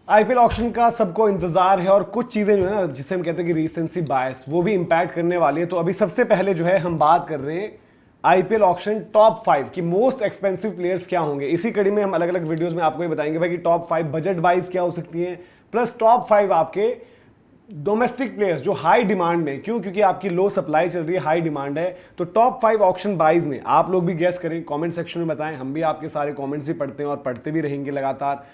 IPL auction का सबको इंतजार है और कुछ चीजें जो है ना जिसे हम कहते हैं कि रीसेंसी बायस वो भी इंपैक्ट करने वाली है। तो अभी सबसे पहले जो है हम बात कर रहे हैं आईपीएल ऑक्शन टॉप 5 की मोस्ट एक्सपेंसिव प्लेयर्स क्या होंगे। इसी कड़ी में हम अलग अलग वीडियोस में आपको ये बताएंगे भाई कि टॉप 5 बजट वाइज क्या हो सकती हैं, प्लस टॉप 5 आपके डोमेस्टिक प्लेयर्स जो हाई डिमांड में, क्यों, क्योंकि आपकी लो सप्लाई चल रही है, हाई डिमांड है। तो टॉप 5 ऑक्शन बाइज में आप लोग भी गेस करें, कमेंट सेक्शन में बताएं, हम भी आपके सारे कमेंट्स भी पढ़ते हैं और पढ़ते भी रहेंगे लगातार।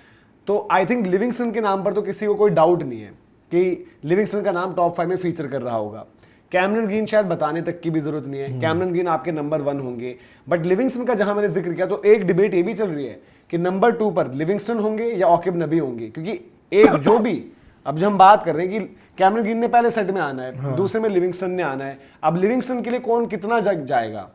तो आई थिंक लिविंगस्टन के नाम पर तो किसी को कोई डाउट नहीं है कि लिविंगस्टन का नाम टॉप 5 में फीचर कर रहा होगा। कैमरन ग्रीन शायद बताने तक की भी जरूरत नहीं है, कैमरन ग्रीन आपके नंबर 1 होंगे। बट लिविंगस्टन का जहां मैंने जिक्र किया तो एक डिबेट ये भी चल रही है कि नंबर 2 पर लिविंगस्टन होंगे या आकिब नबी होंगे, क्योंकि एक जो भी अब जो हम बात कर रहे हैं कि कैमरन ग्रीन ने पहले सेट में आना है, दूसरे में लिविंगस्टन ने आना है। अब लिविंगस्टन के लिए कौन कितना जाएगा,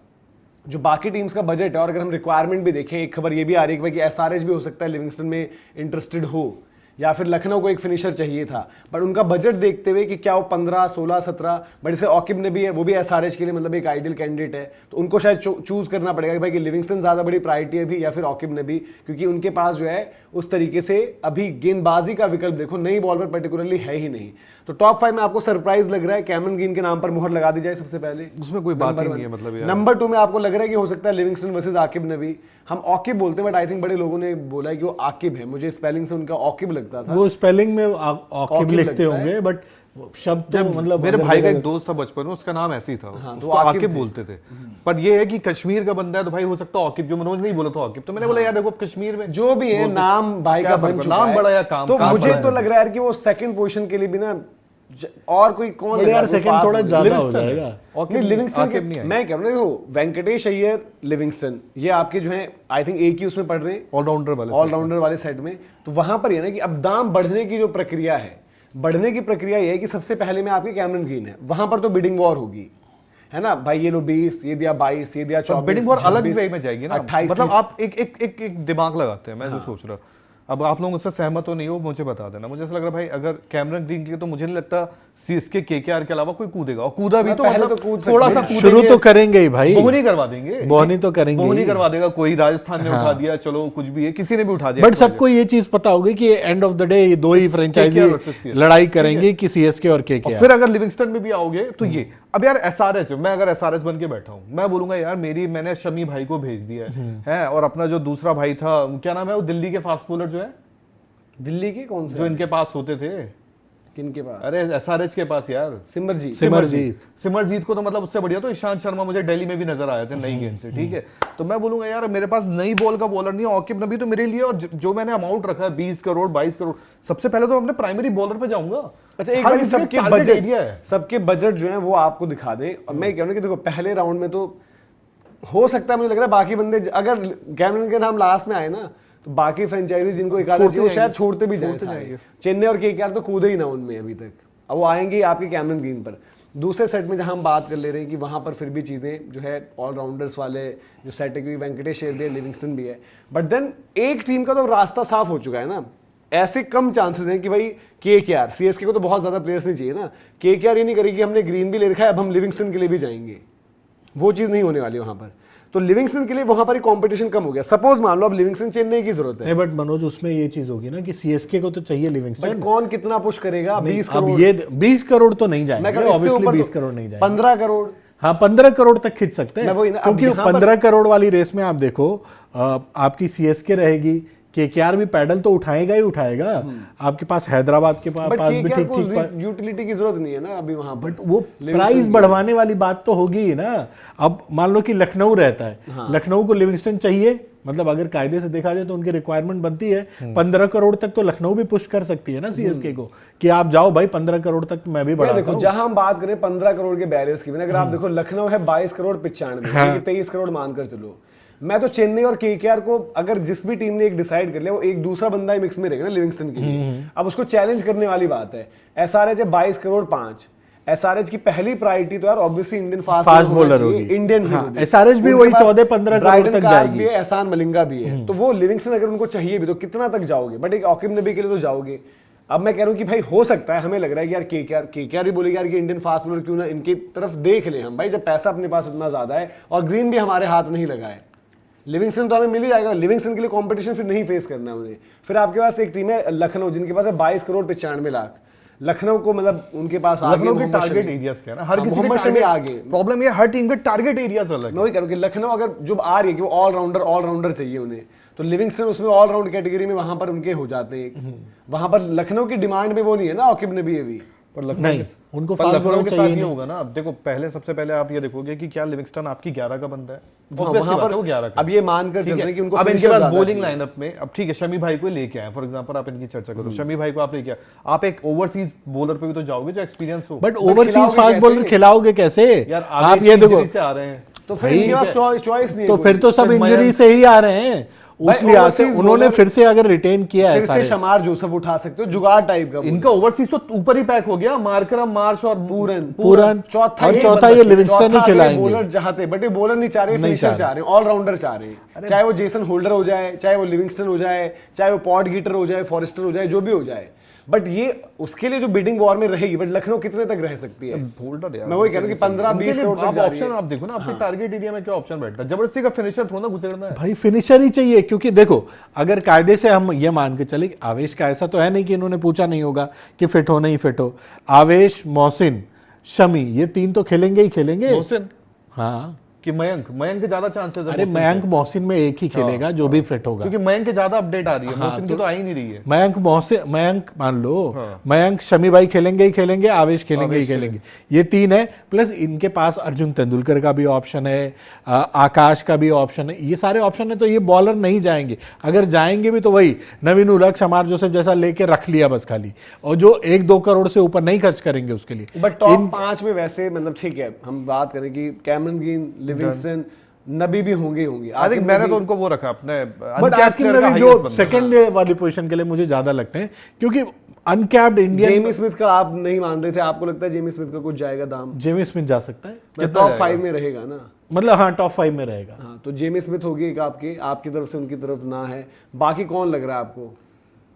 जो बाकी टीम्स का बजट है, और अगर हम रिक्वायरमेंट भी देखें, एक खबर ये भी आ रही है कि भाई कि एसआरएच भी हो सकता है लिविंगस्टन में इंटरेस्टेड हो, या फिर लखनऊ को एक फिनिशर चाहिए था। बट उनका बजट देखते हुए कि क्या वो 15, 16, 17, बट जैसे आकिब ने भी है, वो भी एसआरएच के लिए मतलब एक आइडियल कैंडिडेट है, तो उनको शायद चूज करना पड़ेगा कि भाई कि लिविंगस्टन ज्यादा बड़ी प्रायोरिटी है भी या फिर आकिब ने भी, क्योंकि उनके पास जो है उस तरीके से अभी गेंदबाजी का विकल्प देखो नई बॉल पर पर्टिकुलरली है ही नहीं। तो टॉप 5 में आपको सरप्राइज लग रहा है कैमरन ग्रीन के नाम पर मुहर लगा दी जाए सबसे पहले, उसमें कोई बात ही नहीं है मतलब यार। नंबर 2 में आपको लग रहा है कि हो सकता है लिविंगस्टन वर्सेस आकिब नबी। हम आकिब बोलते हैं बट आई थिंक बड़े लोगों ने बोला है कि वो आकिब है, मुझे स्पेलिंग से उनका आकिब लगता था। वो स्पेलिंग में आकिब लिखते होंगे बट शब्द तो मतलब मेरे भाई का एक दोस्त था बचपन में, उसका नाम ऐसे ही था, हाँ, तो आकिब बोलते थे। पर ये है कि कश्मीर का बंदा है तो भाई हो सकता है आकिब, जो मनोज नहीं बोला था आकिब, तो मैंने बोला यार देखो कश्मीर में जो भी है नाम भाई का बन चुका नाम है, बड़ा या काम, तो मुझे तो लग रहा है कि वो सेकंड पोजीशन के लिए भी ना और कोई कौन है यार, सेकंड थोड़ा ज्यादा हो जाएगा। नहीं लिविंगस्टन के मैं कह रहा हूँ देखो वेंकटेश अय्यर, लिविंगस्टन, ये आपके जो है आई थिंक एक ही उसमें पढ़ रहे हैं ऑलराउंडर वाले सेट में। तो वहां पर ये ना कि अब दाम बढ़ने की जो प्रक्रिया है, बढ़ने की प्रक्रिया ये है कि सबसे पहले में आपके कैमरन ग्रीन है, वहां पर तो बिडिंग वॉर होगी, है ना भाई, ये लो 20, ये दिया 22, ये दिया 24, बिडिंग वॉर अलग वे में जाएगी ना, 28, मतलब आप एक दिमाग लगाते हैं। मैं जो सोच रहा, अब आप लोग उससे सहमत हो नहीं हो मुझे बता देना। मुझे ऐसा लग रहा है भाई अगर कैमरन ग्रीन के लिए तो मुझे नहीं लगता सीएसके केकेआर के अलावा कोई कूदेगा, और कूदा भी तो पहले मतलब तो कूद थोड़ा सा शुरू तो करेंगे ही भाई, बोहनी करवा देंगे, बोहनी तो करेंगे, बोहनी करवा देगा कोई, राजस्थान ने उठा दिया, चलो कुछ भी है, किसी ने भी उठा दिया। बट सबको ये चीज पता होगी कि एंड ऑफ द डे ये दो ही फ्रेंचाइजी लड़ाई करेंगे कि सीएसके और केकेआर। फिर अगर लिविंगस्टन में भी आओगे तो ये अब यार एसआरएच, मैं अगर एसआरएच बन के बैठा हूं, मैं बोलूंगा यार मैंने शमी भाई को भेज दिया है, और अपना जो दूसरा भाई था क्या नाम है वो दिल्ली के फास्ट बॉलर जो है, दिल्ली के कौन से जो इनके पास होते थे, किनके पास, अरे एसआरएच के पास यार, सिमरजीत को तो मतलब उससे बढ़िया तो ईशांत शर्मा मुझे दिल्ली में भी नजर आए थे नई गेंद से, ठीक है। तो मैं बोलूंगा यार मेरे पास नई बॉल का बॉलर नहीं है, आकिब नबी तो मेरे लिए, और जो मैंने अमाउंट रखा है 20 करोड़ 22 करोड़, सबसे पहले तो अपने प्राइमरी बॉलर पे जाऊंगा। अच्छा एक बार सबके बजट जो है वो आपको दिखा दें, और मैं कह रहा हूं कि देखो पहले राउंड में तो हो सकता है, मुझे लग रहा है बाकी बंदे अगर कैमरन के नाम लास्ट में आए ना तो बाकी फ्रेंचाइजी जिनको एक आधा चाहिए वो शायद छोड़ते भी जाएं सारे। चेन्नई और केकेआर तो कूदे ही ना उनमें अभी तक, अब वो आएंगे आपके कैमरन ग्रीन पर। दूसरे सेट में जहां हम बात कर ले रहे हैं कि वहां पर फिर भी चीजें जो है ऑलराउंडर्स वाले जो सेट है, क्योंकि वेंकटेश अय्यर भी है, लिविंगस्टन भी है, बट देन एक टीम का तो रास्ता साफ हो चुका है ना। ऐसे कम चांसेस हैं कि भाई केकेआर, सीएसके को तो बहुत ज्यादा प्लेयर्स नहीं चाहिए ना, केकेआर ये नहीं करेगी हमने ग्रीन भी ले रखा है अब हम लिविंगस्टन के लिए भी जाएंगे, वो चीज नहीं होने वाली वहां पर। तो लिविंगस्टन के लिए वहां पर कंपटीशन कम हो गया। सपोज मान लो अब लिविंगस्टन चेन्नई की जरूरत है, बट मनोज उसमें ये चीज होगी ना कि सीएसके को तो चाहिए लिविंगस्टन, बट कौन कितना पुश करेगा? 20 अब करोड़, ये 20 करोड़ तो नहीं जाएंगे, ऑब्वियसली 20 करोड़ नहीं जाएंगे, 15 करोड़, हाँ 15 करोड़ तक खींच सकते हैं, क्योंकि 15 करोड़ वाली रेस में आप देखो आपकी सीएसके रहेगी, केकेआर भी पैडल तो उठाएगा ही उठाएगा, आपके पास हैदराबाद के पास भी ठीक यूटिलिटी की जरूरत नहीं है ना अभी वहां, बट वो प्राइस बढ़वाने वाली बात तो होगी ही ना। अब मान लो कि लखनऊ रहता है, लखनऊ को लिविंगस्टन चाहिए, मतलब अगर कायदे से देखा जाए तो उनकी रिक्वायरमेंट बनती है 15 करोड़ तक, तो लखनऊ भी पुश कर सकती है ना सीएसके को कि आप जाओ भाई 15 करोड़ तक मैं भी बढ़ाता हूं। जहां हम बात करें 15 करोड़ के बैरियर्स की, अगर आप देखो लखनऊ है 22 करोड़ 95, 23 करोड़ मानकर चलो, मैं तो चेन्नई और केकेआर को अगर जिस भी टीम ने एक डिसाइड कर लिया वो एक दूसरा बंदा ही मिक्स में रहेगा ना लिविंगस्टन के लिए, अब उसको चैलेंज करने वाली बात है। एसआरएच है 22 करोड़ 5, एसआरएच की पहली प्रायोरिटी तो यार ऑब्वियसली इंडियन फास्ट बॉलर होगी, इंडियन ही एसआरएच भी वही 14-15 करोड़ तक जाएगी, भी है, एहसान मलिंगा भी है, तो वो लिविंगस्टन अगर उनको चाहिए भी तो कितना तक जाओगे, बट एक आकिब नबी के लिए तो जाओगे। अब मैं कह रहा हूं कि भाई हो सकता है, हमें लग रहा है कि यार केकेआर भी बोलेगी यार कि इंडियन फास्ट बॉलर क्यों ना इनकी तरफ देख ले हम, भाई जब पैसा अपने पास इतना ज्यादा है और ग्रीन भी हमारे हाथ नहीं लगा है, लिविंगस्टन तो हमें मिल ही जाएगा, लिविंगस्टन के लिए कंपटीशन फिर नहीं फेस करना है उन्हें। फिर आपके पास एक टीम है लखनऊ जिनके पास है 22 करोड़ 95 लाख। लखनऊ को मतलब उनके पास आगे लखनऊ के मोहम्मद टारगेट शमी। एरियाज क्या है ना, हर किसी मोहम्मद शमी आगे। प्रॉब्लम ये हर टीम के टारगेट एरियाज अलग मैं वही कह रहा हूं कि लखनऊ अगर जो आ रही है कि वो ऑलराउंडर चाहिए उन्हें, तो लिविंगस्टन उसमें ऑलराउंड कैटेगरी में वहां पर उनके हो जाते हैं। वहां पर लखनऊ की डिमांड में वो नहीं है ना आकिब नबी अभी। पर लखनऊ नहीं, के- उनको पर फास्ट लखनऊ बॉलर के चाहिए साथ ये नहीं। होगा ना। अब देखो सबसे पहले आप ये देखोगे कि क्या लिविंगस्टन आपकी 11 का बंदा है, हाँ, Obvious सी वहां बात पर है वो 11 का। अब ये मानकर ठीक चल रहे है? हैं कि उनको अब इनके finisher पास ज्यादा बॉलिंग चाहिए। लाइनअप में अब ठीक है शमी भाई को लेके आए, फॉर एग्जांपल आप इनकी चर्चा करो, शमी भाई को आप लेके आए, आप एक ओवरसीज बॉलर पे भी तो जाओगे जो एक्सपीरियंस हो। बट ओवरसीज खिलाओगे फास्ट कैसे? बॉलर खिलाओगे कैसे? यार आप ये देखो, से आ रहे हैं तो फिर इनके पास चॉइस नहीं है तो कोई। फिर तो सब फिर इंजरी मयंक- से ही आ रहे हैं। उस भाई, लिहाज से overseas उन्होंने bowler- फिर से अगर रिटेन किया है फिर से सारे, शमार जोसेफ उठा सकते हो, जुगाड़ टाइप का। इनका ओवरसीज तो ऊपर ही पैक हो गया, मार्करम मार्श और पूरन चौथा और ये चौथा बंदा ये चाहिए। लिविंगस्टन ही चौथा अगर खिलाएंगे। बॉलर चाहते, बट ये बॉलर नहीं चाह रहे, नहीं फिनिशर चाह चाह रहे हैं, ऑलराउंडर चाह रहे हैं। चाहे वो जेसन होल्डर हो जाए, चाहे वो लिविंगस्टन हो जाए, चाहे वो पॉट गीटर हो जाए, फॉरेस्टर हो जाए, जो भी हो जाए। बट ये उसके लिए जो बिडिंग वॉर में रहेगी, बट लखनऊ कितने तक रह सकती है? होल्डर यार मैं वही कह रहा हूं कि 15-20 करोड़ तक जा रही ऑप्शन है। आप देखो ना, आपके टारगेट एरिया में क्या ऑप्शन बैठता है? जबरदस्ती का फिनिशर थोड़ा ना घुसेड़ना है। भाई फिनिशर ही चाहिए, क्योंकि देखो अगर कायदे से हम ये मान के चले कि आवेश का ऐसा तो है नहीं कि इन्होंने पूछा नहीं होगा कि फिट हो नहीं फिट हो। आवेश, मोहसिन, शमी, ये तीन तो खेलेंगे ही खेलेंगे। मोहसिन हाँ, कि मयंक के ज्यादा चांसेस है अरे मोहसिन मयंक मोहसिन में एक ही खेलेगा जो भी फिट से। होगा। क्योंकि मयंक के ज्यादा अपडेट आ रही है, मोहसिन की तो आ ही नहीं रही है। मयंक मान लो, हाँ। मयंक शमी भाई खेलेंगे ही खेलेंगे, आवेश खेलेंगे ही आवेश खेलेंगे, ये तीन है। प्लस इनके पास अर्जुन तेंदुलकर का भी ऑप्शन है, आकाश का भी ऑप्शन है, ये सारे ऑप्शन है। तो ये बॉलर नहीं जाएंगे, अगर जाएंगे भी तो वही नवीन उलक, शमार जोसेफ जैसा लेके रख लिया बस खाली, और जो 1-2 करोड़ से ऊपर नहीं खर्च करेंगे उसके लिए। बट टॉप 5 में वैसे मतलब ठीक है, हम बात करें कि कैमरन ग्रीन, लिविंगस्टन, नबी भी होंगे ही होंगे। आई थिंक मैंने तो उनको वो रखा अपने बट uncapped आकिब player का नबी highest जो बंदा। सेकंड वाली पोजीशन के लिए मुझे ज्यादा लगते हैं, क्योंकि अनकैप्ड इंडियन। जेमी स्मिथ का आप नहीं मान रहे थे, आपको लगता है जेमी स्मिथ का कुछ जाएगा दाम? जेमी स्मिथ जा सकता है, मतलब टॉप 5 में रहेगा ना? मतलब हाँ टॉप 5 में रहेगा। हाँ, तो जेमी स्मिथ होगी एक आपकी तरफ से, उनकी तरफ ना है। बाकी कौन लग रहा है आपको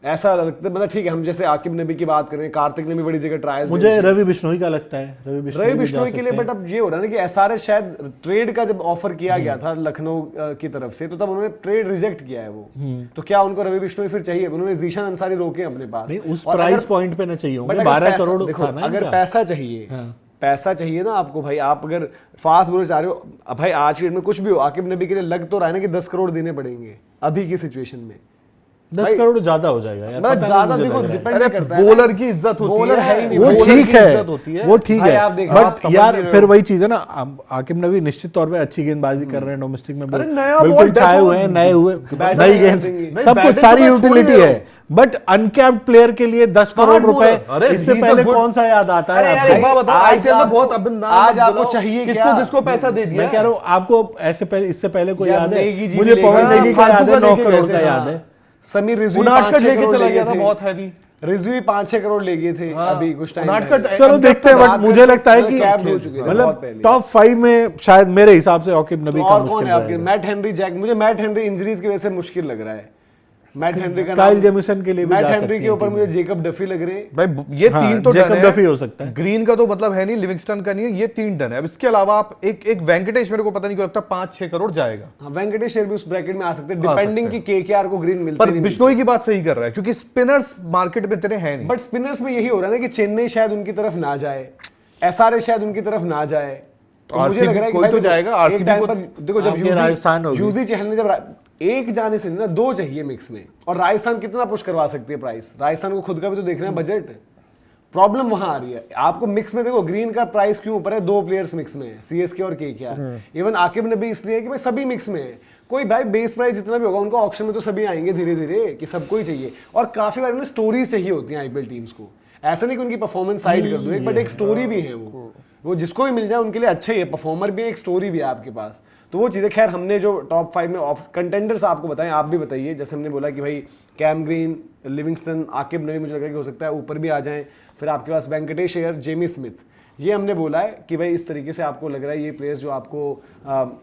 ऐसा लगता है? मतलब ठीक है, हम जैसे आकिब नबी की बात करें, कार्तिक ने भी बड़ी जगह ट्रायल्स, मुझे रवि बिश्नोई का लगता है, रवि रवि भी जा बिश्नोई के लिए। सकते बट अब ये हो रहा है ना कि एसआरएच शायद ट्रेड का जब ऑफर किया गया था लखनऊ की तरफ से, तो तब उन्होंने ट्रेड रिजेक्ट किया है वो। तो क्या उनको रवि बिश्नोई फिर चाहिए? उन्होंने जीशान अंसारी रोके अपने पास। नहीं, उस और प्राइस अगर- पॉइंट पे ना चाहिए होंगे, बट अगर 12 पैसा- करोड़ देखो, खाना है अगर इनका। पैसा चाहिए, पैसा चाहिए ना आपको भाई, आप अगर फास्ट बॉलर चाह रहे हो, अब भाई आज की डेट में कुछ भी हो, आकिब नबी के लिए लग तो रहा है ना कि 10 करोड़ देने पड़ेंगे अभी की सिचुएशन में। 10 करोड़ ज्यादा हो जाएगा यार, मतलब पता नहीं ज्यादा मुझे देखो लग रहा है। डिपेंड अरे करता है। बॉलर की इज्जत होती बॉलर है है ही नहीं, वो बॉलर ठीक की है, इज्जत होती है। वो ठीक भाई है, आप देख रहे हो, आप बट समझ यार नहीं रहे फिर हो। वही चीज है ना, आकिब नबी निश्चित तौर पे अच्छी गेंदबाजी कर रहे हैं, डोमेस्टिक में अरे नया बिल्कुल ball छाए देखो, हुए हैं, नए हुए, बैटर नई है, गेंद, नहीं, सब कुछ बैटिंग सारी तो मैं छोड़ ही यूटिलिटी रहा है। बट अनकैप्ड प्लेयर के लिए 10 करोड़ Smart रुपए, bowler। अरे इससे he's a पहले good- कौन सा याद आता है अरे यार आपको? एक बात बताओ, आज आईपीएल में आपको- बहुत अब नाम आज मत आपको बुलाओ, चाहिए किसको क्या? किसको पैसा दे दिया मैं कह रहा हूँ आपको ऐसे पहले, इससे पहले कोई यार याद है? नेगी जी मुझे भी पवन लेके नेगी का गया, याद है, फालतू 9 का करोड़ लेके का गया। याद है। समीर रिजवी उनाटकट 5-6 लेके करोड़ चला ले गया गए था, थे। बहुत हैवी। रिजवी 5-6 करोड़ ले गए थे अभी कुछ टाइम उनाटकट पहले। चलो देखते हैं, बट मुझे लगता है कि कैप्ड हो चुके थे बहुत मतलब पहले। टॉप 5 में शायद मेरे हिसाब से आकिब नबी तो का और कौन मुश्किल है आपके? रहेगा। मैट हेनरी, जैक, मुझे मैट हेनरी इंजरीज की वजह से मुश्किल लग रहा है। मैट हेनरी का काइल नाम, जेमिसन के लिए भी मैट जा हेनरी सकती के है ऊपर टीम। मुझे जेकब डफी लग रहे हैं। भाई ये हाँ, तीन तो जेकब डन है, डफी हो सकता है। ग्रीन का तो मतलब है नहीं, लिविंगस्टन का नहीं है, ये 3 डन है। अब इसके अलावा आप एक वेंकटेश, मेरे को पता नहीं क्यों लगता 5-6 करोड़ जाएगा। हाँ, वेंकटेश भी उस ब्रैकेट में आ सकते हैं, आ डिपेंडिंग सकते कि केकेआर को ग्रीन मिलते पर नहीं बिश्नोई की बात सही कर रहा है, क्योंकि स्पिनर्स मार्केट में इतने हैं नहीं। बट स्पिनर्स में यही हो रहा है ना कि चेन्नई शायद उनकी तरफ ना जाए, एसआरएच शायद उनकी तरफ ना जाए। तो मुझे RCB लग रहा है कि कोई भाई तो देखो, जाएगा, एक RCB टाइम को- पर देखो जब आपके राजस्थान होगी। यूजी चहल ने जब एक जाने से नहीं ना, 2 चाहिए मिक्स में, और राजस्थान कितना पुश करवा सकती है प्राइस? राजस्थान को खुद का भी तो देखना है बजट। प्रॉब्लम वहां आ रही है आपको मिक्स में। देखो ग्रीन का प्राइस क्यों ऊपर है? 2 प्लेयर्स मिक्स में है, सीएसके और केकेआर। इवन आकिब ने भी इसलिए कि भाई सभी मिक्स में है। कोई भाई बेस प्राइस जितना भी होगा, उनका ऑप्शन में तो सभी आएंगे धीरे धीरे कि सबको ही चाहिए। और काफी बार उन्हें स्टोरीज चाहिए होती हैं आईपीएल टीम्स को। ऐसा नहीं कि उनकी परफॉर्मेंस साइड कर दो एक, बट एक स्टोरी भी है वो जिसको भी मिल जाए उनके लिए अच्छा ही है। परफॉर्मर भी है, एक स्टोरी भी है आपके पास। तो वो चीज़ें खैर हमने जो टॉप 5 में कंटेंडर्स आपको बताएं, आप भी बताइए। जैसे हमने बोला कि भाई कैम ग्रीन, लिविंगस्टन, आकिब नबी मुझे लग रहा है कि हो सकता है ऊपर भी आ जाएं। फिर आपके पास वेंकटेश अय्यर, जेमी स्मिथ, ये हमने बोला है कि भाई इस तरीके से आपको लग रहा है ये प्लेयर्स जो आपको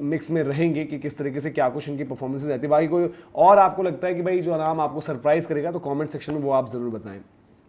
मिक्स में रहेंगे कि किस तरीके से क्या कुछ इनकी परफॉर्मेंसेज रहती है। बाकी कोई और आपको लगता है कि भाई जो नाम आपको सरप्राइज करेगा, तो कमेंट सेक्शन में वो आप जरूर बताएं।